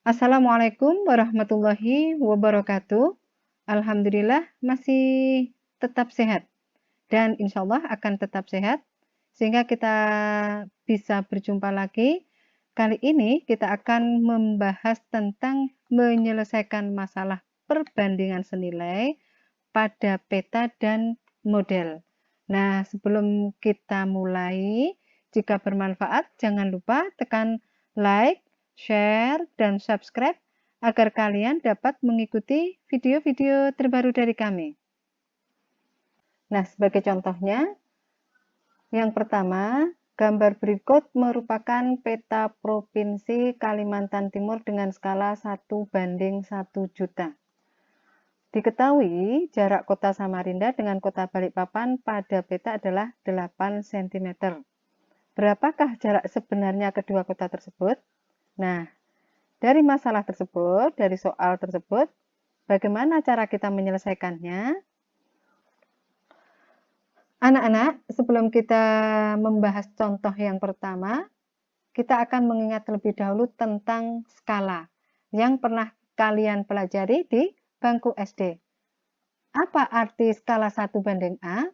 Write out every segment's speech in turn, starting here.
Assalamualaikum warahmatullahi wabarakatuh. Alhamdulillah masih tetap sehat dan insya Allah akan tetap sehat sehingga kita bisa berjumpa lagi. Kali ini kita akan membahas tentang menyelesaikan masalah perbandingan senilai pada peta dan model. Nah, sebelum kita mulai, jika bermanfaat jangan lupa tekan like, share, dan subscribe agar kalian dapat mengikuti video-video terbaru dari kami. Nah, sebagai contohnya, yang pertama, gambar berikut merupakan peta Provinsi Kalimantan Timur dengan skala 1:1 juta. Diketahui jarak kota Samarinda dengan kota Balikpapan pada peta adalah 8 cm. Berapakah jarak sebenarnya kedua kota tersebut? Nah, dari masalah tersebut, dari soal tersebut, bagaimana cara kita menyelesaikannya? Anak-anak, sebelum kita membahas contoh yang pertama, kita akan mengingat terlebih dahulu tentang skala yang pernah kalian pelajari di bangku SD. Apa arti skala 1:A?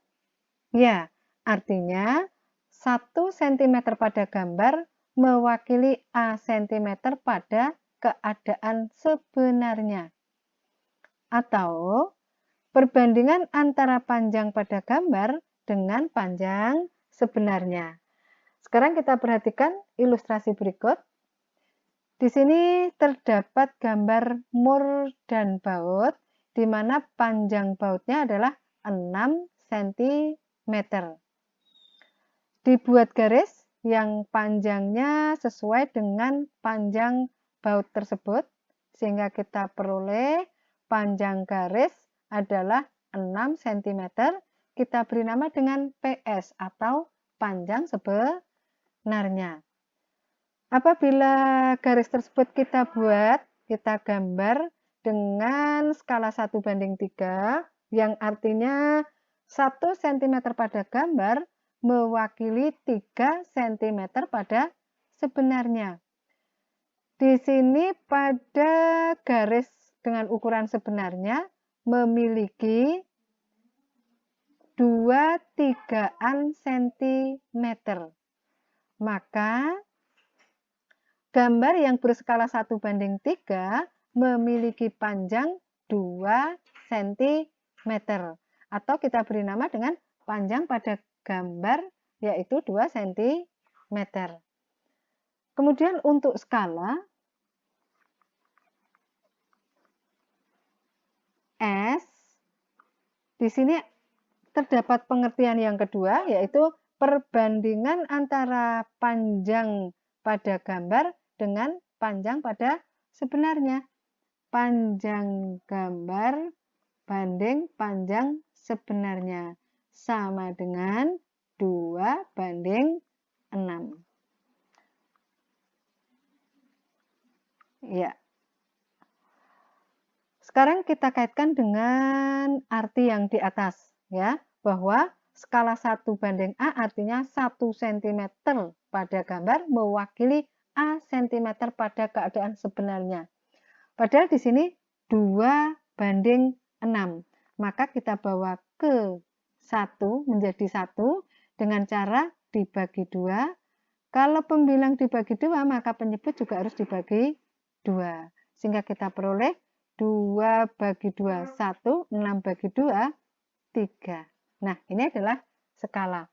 Ya, artinya 1 cm pada gambar mewakili A cm pada keadaan sebenarnya. Atau perbandingan antara panjang pada gambar dengan panjang sebenarnya. Sekarang kita perhatikan ilustrasi berikut. Di sini terdapat gambar mur dan baut, di mana panjang bautnya adalah 6 cm. Dibuat garis yang panjangnya sesuai dengan panjang baut tersebut, sehingga kita peroleh panjang garis adalah 6 cm. Kita beri nama dengan PS atau panjang sebenarnya. Apabila garis tersebut kita buat, kita gambar dengan skala 1:3, yang artinya 1 cm pada gambar mewakili 3 cm pada sebenarnya. Di sini pada garis dengan ukuran sebenarnya memiliki 2/3 cm. Maka gambar yang berskala 1:3 memiliki panjang 2 cm. Atau kita beri nama dengan panjang pada gambar yaitu 2 cm. Kemudian untuk skala S, di sini terdapat pengertian yang kedua, yaitu perbandingan antara panjang pada gambar dengan panjang pada sebenarnya. Panjang gambar banding panjang sebenarnya sama dengan 2:6. Ya. Sekarang kita kaitkan dengan arti yang di atas, ya, bahwa skala 1:A artinya 1 cm pada gambar mewakili A cm pada keadaan sebenarnya. Padahal di sini 2:6. Maka kita bawa ke 1 menjadi 1 dengan cara dibagi 2. Kalau pembilang dibagi 2, maka penyebut juga harus dibagi 2. Sehingga kita peroleh 2/2, 1, 6/2, 3. Nah, ini adalah skala.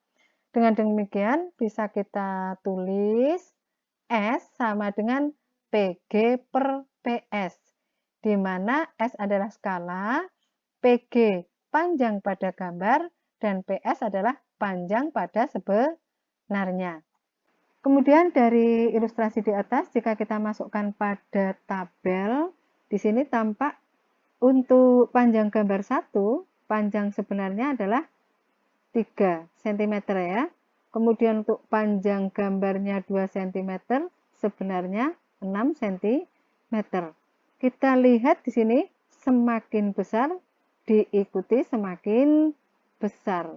Dengan demikian bisa kita tulis S sama dengan PG per PS, di mana S adalah skala, PG panjang pada gambar, dan PS adalah panjang pada sebenarnya. Kemudian dari ilustrasi di atas, jika kita masukkan pada tabel, di sini tampak untuk panjang gambar 1, panjang sebenarnya adalah 3 cm ya. Kemudian untuk panjang gambarnya 2 cm, sebenarnya 6 cm. Kita lihat di sini semakin besar diikuti semakin besar.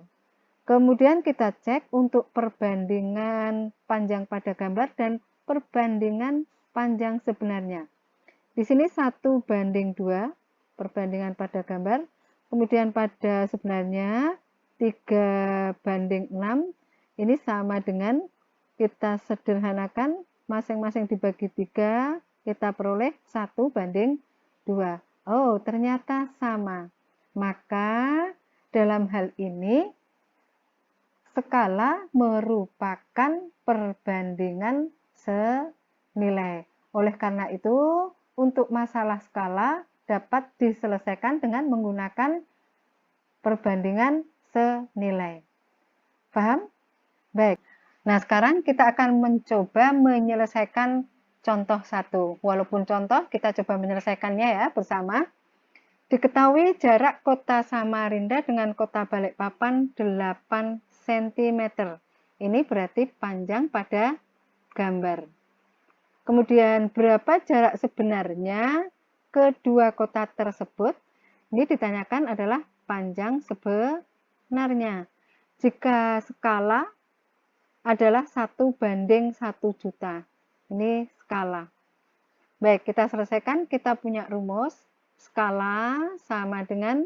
Kemudian kita cek untuk perbandingan panjang pada gambar dan perbandingan panjang sebenarnya. Di sini 1:2 perbandingan pada gambar. Kemudian pada sebenarnya 3:6. Ini sama dengan kita sederhanakan masing-masing dibagi 3, kita peroleh 1:2. Oh, ternyata sama. Maka dalam hal ini skala merupakan perbandingan senilai. Oleh karena itu, untuk masalah skala dapat diselesaikan dengan menggunakan perbandingan senilai. Paham? Baik. Nah, sekarang kita akan mencoba menyelesaikan contoh 1. Walaupun contoh, kita coba menyelesaikannya ya bersama. Diketahui jarak kota Samarinda dengan kota Balikpapan 8 cm. Ini berarti panjang pada gambar. Kemudian berapa jarak sebenarnya kedua kota tersebut? Ini ditanyakan adalah panjang sebenarnya. Jika skala adalah 1:1 juta. Ini skala. Baik, kita selesaikan. Kita punya rumus. Skala sama dengan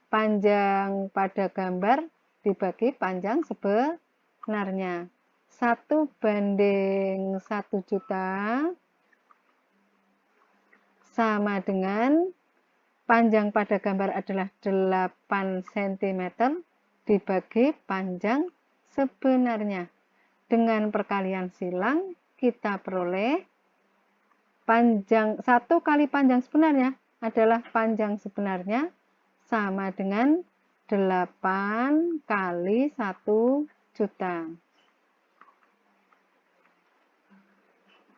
panjang pada gambar dibagi panjang sebenarnya. 1:1 juta sama dengan panjang pada gambar adalah 8 cm dibagi panjang sebenarnya. Dengan perkalian silang kita peroleh panjang 1 kali panjang sebenarnya adalah panjang sebenarnya sama dengan 8 kali 1 juta.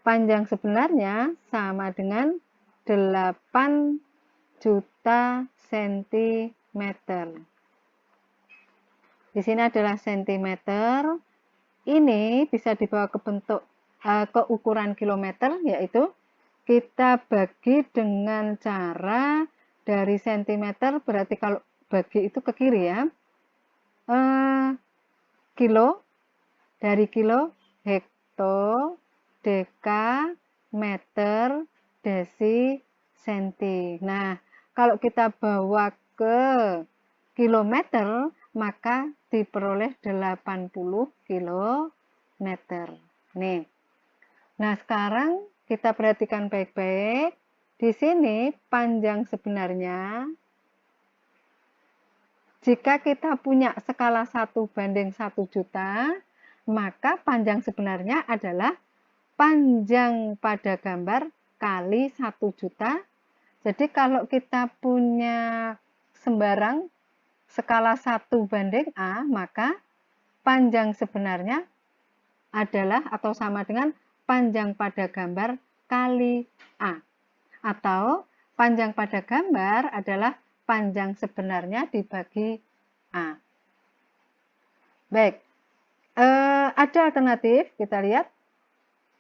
Panjang sebenarnya sama dengan 8 juta sentimeter. Di sini adalah sentimeter. Ini bisa dibawa ke bentuk ke ukuran kilometer, yaitu kita bagi dengan cara dari sentimeter, berarti kalau bagi itu ke kiri ya. Kilo, dari kilo, hekto, deka, meter, desi, senti. Nah, kalau kita bawa ke kilometer, maka diperoleh 80 kilometer. Nih. Nah, sekarang kita perhatikan baik-baik. Di sini panjang sebenarnya, jika kita punya skala 1:1 juta, maka panjang sebenarnya adalah panjang pada gambar kali 1 juta. Jadi kalau kita punya sembarang skala 1:A, maka panjang sebenarnya adalah atau sama dengan panjang pada gambar kali A. Atau panjang pada gambar adalah panjang sebenarnya dibagi A. Baik, ada alternatif, kita lihat.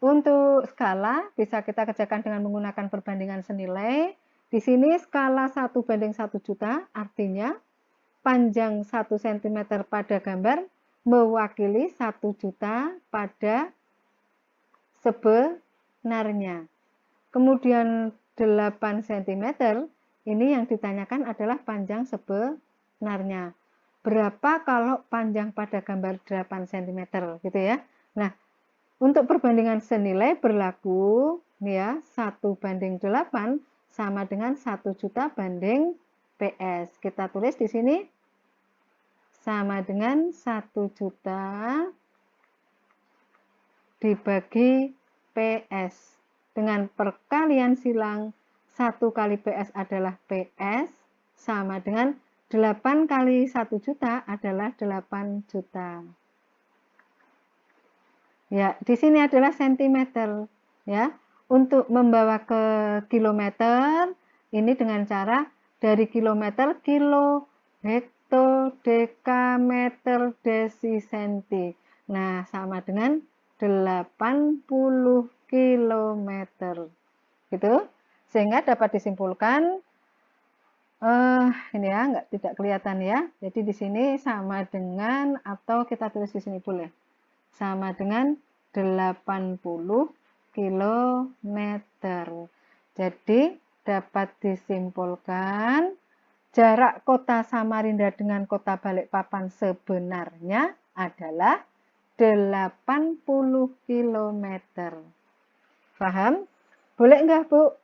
Untuk skala bisa kita kerjakan dengan menggunakan perbandingan senilai. Di sini skala 1:1 juta, artinya panjang 1 cm pada gambar mewakili 1 juta pada sebenarnya. Kemudian 8 cm, ini yang ditanyakan adalah panjang sebenarnya. Berapa kalau panjang pada gambar 8 cm gitu ya. Nah, untuk perbandingan senilai berlaku ya 1:8 sama dengan 1 juta banding PS. Kita tulis di sini sama dengan 1 juta dibagi PS. Dengan perkalian silang 1 kali PS adalah PS sama dengan 8 kali 1 juta adalah 8 juta. Ya, di sini adalah sentimeter ya. Untuk membawa ke kilometer ini dengan cara dari kilometer kilo, hekto, deka, meter, desi, senti. Nah, sama dengan 80 kilometer. Gitu. Sehingga dapat disimpulkan ini ya, tidak kelihatan ya. Jadi di sini sama dengan, atau kita tulis di sini boleh. Sama dengan 80 kilometer. Jadi dapat disimpulkan jarak kota Samarinda dengan kota Balikpapan sebenarnya adalah 80 km. Paham? Boleh enggak, Bu?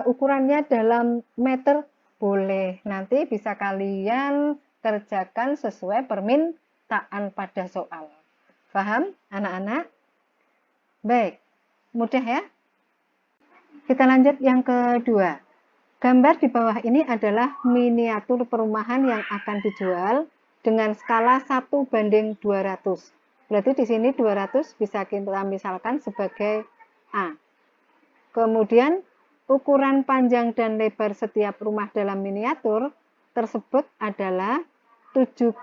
Ukurannya dalam meter? Boleh. Nanti bisa kalian kerjakan sesuai permintaan pada soal. Paham, anak-anak? Baik, mudah ya. Kita lanjut yang kedua. Gambar di bawah ini adalah miniatur perumahan yang akan dijual dengan skala 1:200. Berarti di sini 200 bisa kita misalkan sebagai A. Kemudian ukuran panjang dan lebar setiap rumah dalam miniatur tersebut adalah 7,5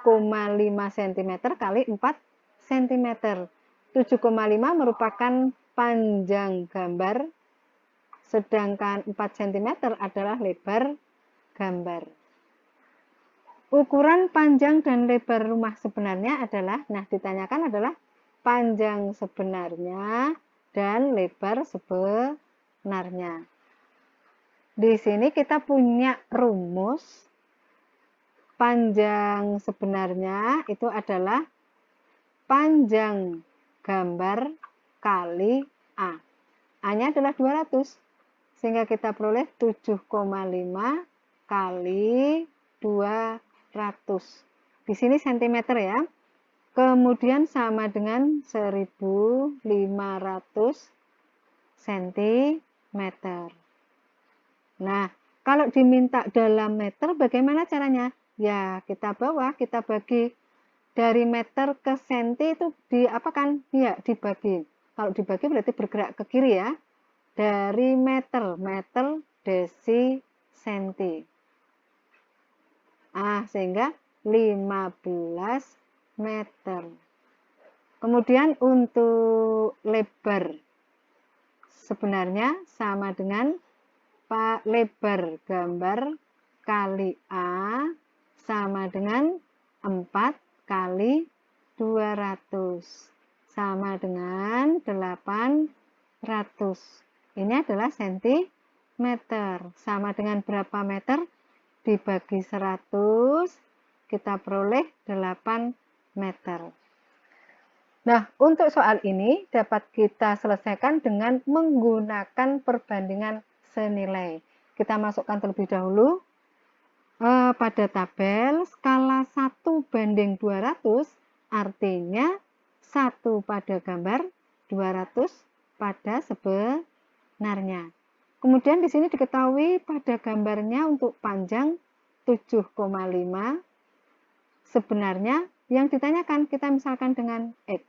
cm kali 4 cm. 7,5 merupakan panjang gambar, sedangkan 4 cm adalah lebar gambar. Ukuran panjang dan lebar rumah sebenarnya adalah, nah ditanyakan adalah panjang sebenarnya dan lebar sebenarnya. Di sini kita punya rumus panjang sebenarnya itu adalah panjang gambar kali A. A-nya adalah 200. Sehingga kita peroleh 7,5 kali 200. Di sini cm ya. Kemudian sama dengan 1500 cm. Nah, kalau diminta dalam meter bagaimana caranya? Ya, kita bagi dari meter ke senti itu diapakan? Ya, dibagi. Kalau dibagi berarti bergerak ke kiri ya. Dari meter, desi, senti. Sehingga 15 meter. Kemudian untuk lebar sebenarnya sama dengan lebar gambar kali A sama dengan 4 kali 200 sama dengan 800. Ini adalah sentimeter. Sama dengan berapa meter? Dibagi 100, kita peroleh 8 meter. Nah, untuk soal ini dapat kita selesaikan dengan menggunakan perbandingan senilai. Kita masukkan terlebih dahulu pada tabel skala 1:200, artinya 1 pada gambar, 200 pada sebenarnya. Kemudian di sini diketahui pada gambarnya untuk panjang 7,5. Sebenarnya yang ditanyakan kita misalkan dengan X.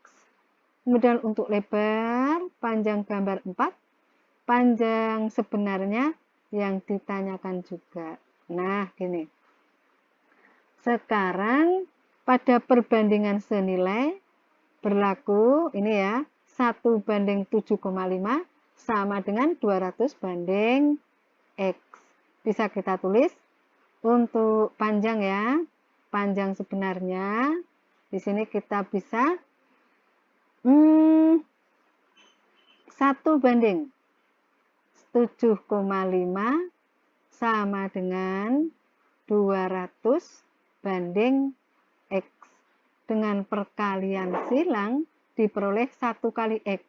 Kemudian untuk lebar, panjang gambar 4, panjang sebenarnya yang ditanyakan juga. Nah, gini. Sekarang pada perbandingan senilai berlaku ini ya, 1:7,5 sama dengan 200 banding X. Bisa kita tulis untuk panjang ya. Panjang sebenarnya di sini kita bisa 1:7,5 sama dengan 200 banding X. Dengan perkalian silang diperoleh 1 kali X.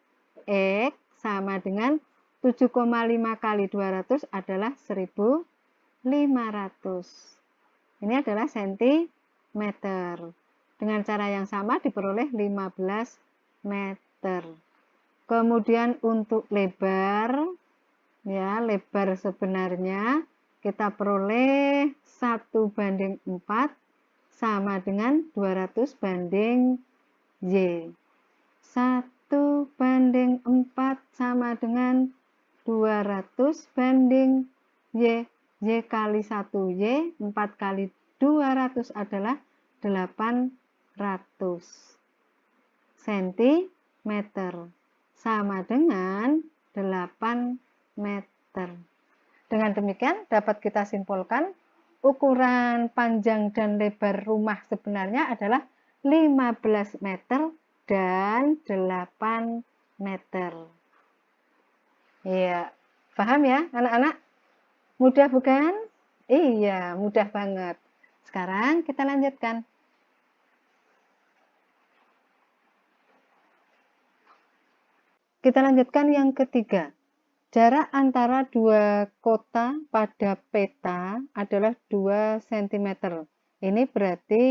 X sama dengan 7,5 kali 200 adalah 1500. Ini adalah sentimeter. Dengan cara yang sama diperoleh 15 meter. Kemudian untuk lebar, ya lebar sebenarnya kita peroleh 1:4 sama dengan 200 banding Y. 1:4 sama dengan 200 banding Y. Y kali 1Y, 4 kali 200 adalah 800 cm. Sama dengan 8 meter. Dengan demikian dapat kita simpulkan ukuran panjang dan lebar rumah sebenarnya adalah 15 meter dan 8 meter. Ya, Paham ya anak-anak? Mudah bukan? Iya, mudah banget. Sekarang kita lanjutkan. Kita lanjutkan yang ketiga. Jarak antara dua kota pada peta adalah 2 cm. Ini berarti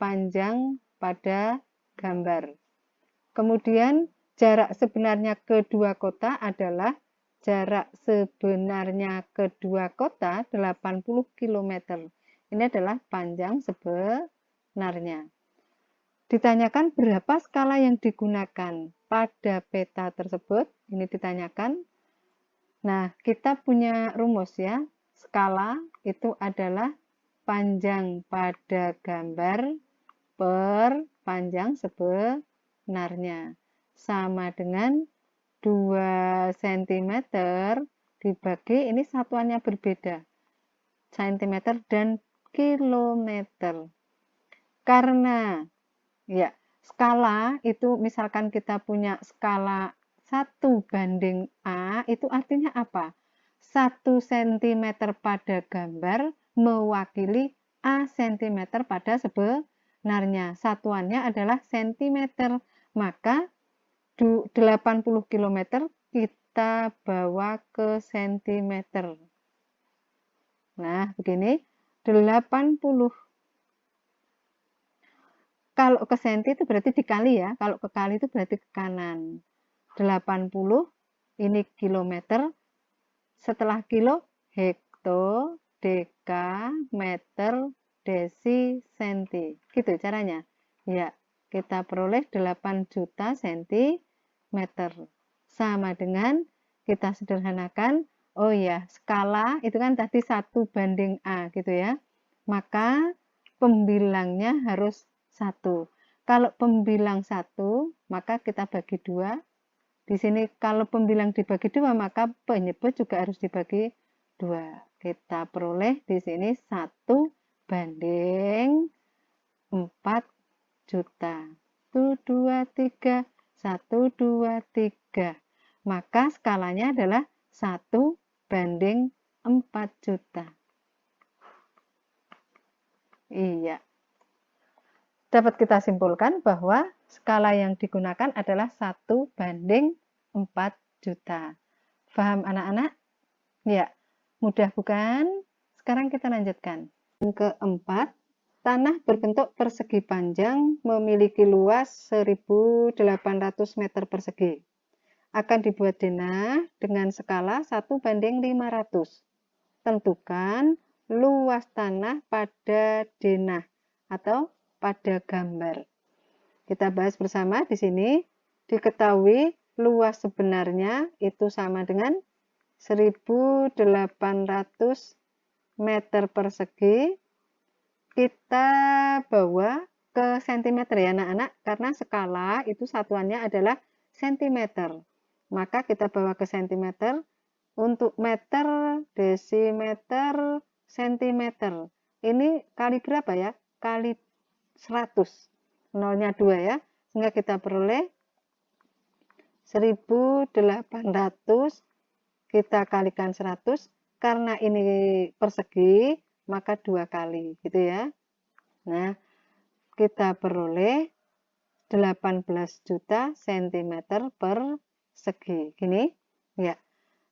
panjang pada gambar. Kemudian jarak sebenarnya kedua kota adalah jarak sebenarnya kedua kota 80 km. Ini adalah panjang sebenarnya. Ditanyakan berapa skala yang digunakan pada peta tersebut. Ini ditanyakan. Nah, kita punya rumus ya. Skala itu adalah panjang pada gambar per panjang sebenarnya. Sama dengan 2 cm dibagi, ini satuannya berbeda. Cm dan kilometer. Karena ya, skala itu misalkan kita punya skala 1:A, itu artinya apa? 1 cm pada gambar mewakili A cm pada sebenarnya. Satuannya adalah cm. Maka 80 km kita bawa ke cm. Nah, begini. 80. Kalau ke senti itu berarti dikali ya. Kalau ke kali itu berarti ke kanan. 80 ini kilometer. Setelah kilo, hekto, deka, meter, desi, senti. Gitu caranya. Ya, kita peroleh 8 juta sentimeter. Sama dengan kita sederhanakan, oh ya, skala itu kan tadi 1:A gitu ya. Maka pembilangnya harus 1. Kalau pembilang 1, maka kita bagi 2. Di sini kalau pembilang dibagi 2, maka penyebut juga harus dibagi 2. Kita peroleh di sini 1:4 juta. 1, 2, 3. 1, 2, 3. Maka skalanya adalah 1:4 juta. Iya. Dapat kita simpulkan bahwa skala yang digunakan adalah 1:4 juta. Paham anak-anak? Ya, mudah bukan? Sekarang kita lanjutkan. Yang keempat, tanah berbentuk persegi panjang memiliki luas 1.800 meter persegi. Akan dibuat denah dengan skala 1:500. Tentukan luas tanah pada denah atau pada gambar. Kita bahas bersama di sini. Diketahui luas sebenarnya itu sama dengan 1.800 meter persegi. Kita bawa ke sentimeter ya anak-anak, karena skala itu satuannya adalah sentimeter. Maka kita bawa ke sentimeter. Untuk meter, desimeter, sentimeter. Ini kali berapa ya? Kali 100. Nolnya 2 ya. Sehingga kita peroleh 1.800 kita kalikan 100. Karena ini persegi, maka 2 kali gitu ya. Nah, kita peroleh 18 juta sentimeter persegi. Gini ya.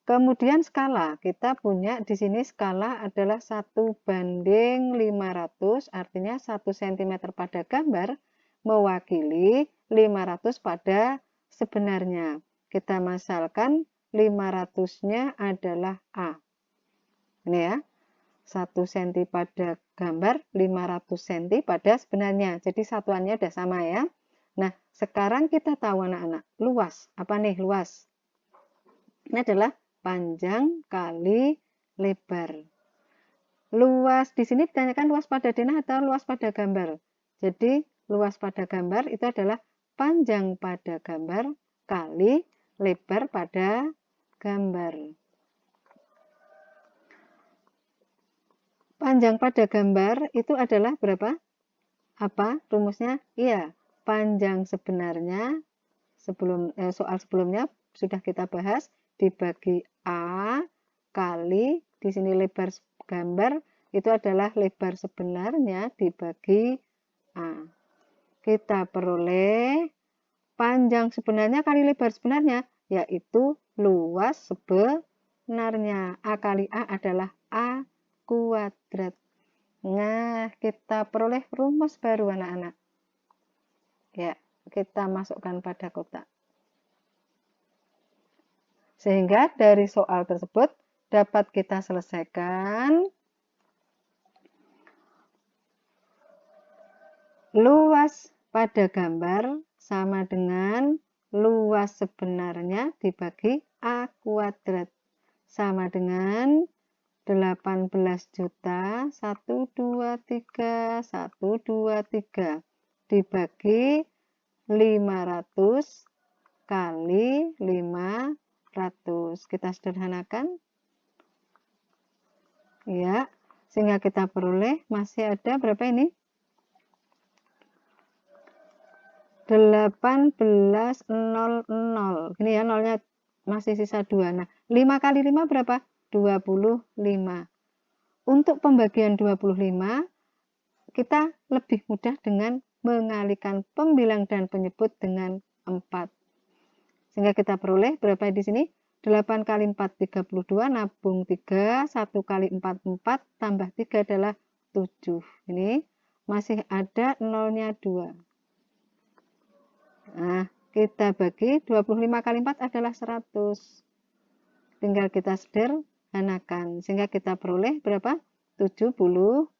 Kemudian skala, kita punya di sini skala adalah 1:500, artinya 1 cm pada gambar mewakili 500 pada sebenarnya. Kita masalkan 500-nya adalah A. Ini ya, 1 cm pada gambar, 500 cm pada sebenarnya. Jadi satuannya udah sama ya. Nah, sekarang kita tahu anak-anak, luas. Apa nih luas? Ini adalah panjang kali lebar. Luas di sini ditanyakan luas pada denah atau luas pada gambar. Jadi luas pada gambar itu adalah panjang pada gambar kali lebar pada gambar. Panjang pada gambar itu adalah berapa? Apa rumusnya? Iya, panjang sebenarnya soal sebelumnya sudah kita bahas, dibagi A kali di sini lebar gambar itu adalah lebar sebenarnya dibagi A. Kita peroleh panjang sebenarnya kali lebar sebenarnya, yaitu luas sebenarnya. A kali A adalah A kuadrat. Nah, kita peroleh rumus baru anak-anak. Ya, kita masukkan pada kotak. Sehingga dari soal tersebut dapat kita selesaikan luas pada gambar sama dengan luas sebenarnya dibagi A kuadrat sama dengan 18.123.123 dibagi 500 kali 500. Kita sederhanakan. Ya, sehingga kita peroleh masih ada berapa ini? 1800. Ini ya, nolnya masih sisa 2. Nah, 5 kali 5 berapa? 25. Untuk pembagian 25, kita lebih mudah dengan mengalihkan pembilang dan penyebut dengan 4. Sehingga kita peroleh berapa di sini? 8 kali 4, 32, nabung 3, 1 kali 4, 4, tambah 3 adalah 7. Ini masih ada nolnya 2. Nah, kita bagi 25 kali 4 adalah 100. Tinggal kita sederhanakan. Sehingga kita peroleh berapa? 72.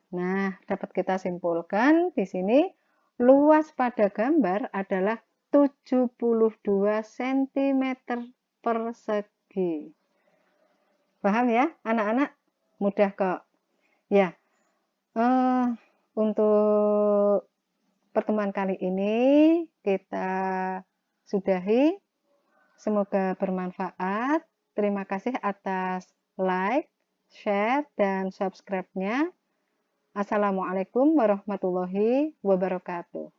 Nah, dapat kita simpulkan di sini luas pada gambar adalah 72 cm persegi. Paham ya, anak-anak? Mudah kok. Ya, untuk pertemuan kali ini kita sudahi. Semoga bermanfaat. Terima kasih atas like, share, dan subscribe-nya. Assalamualaikum warahmatullahi wabarakatuh.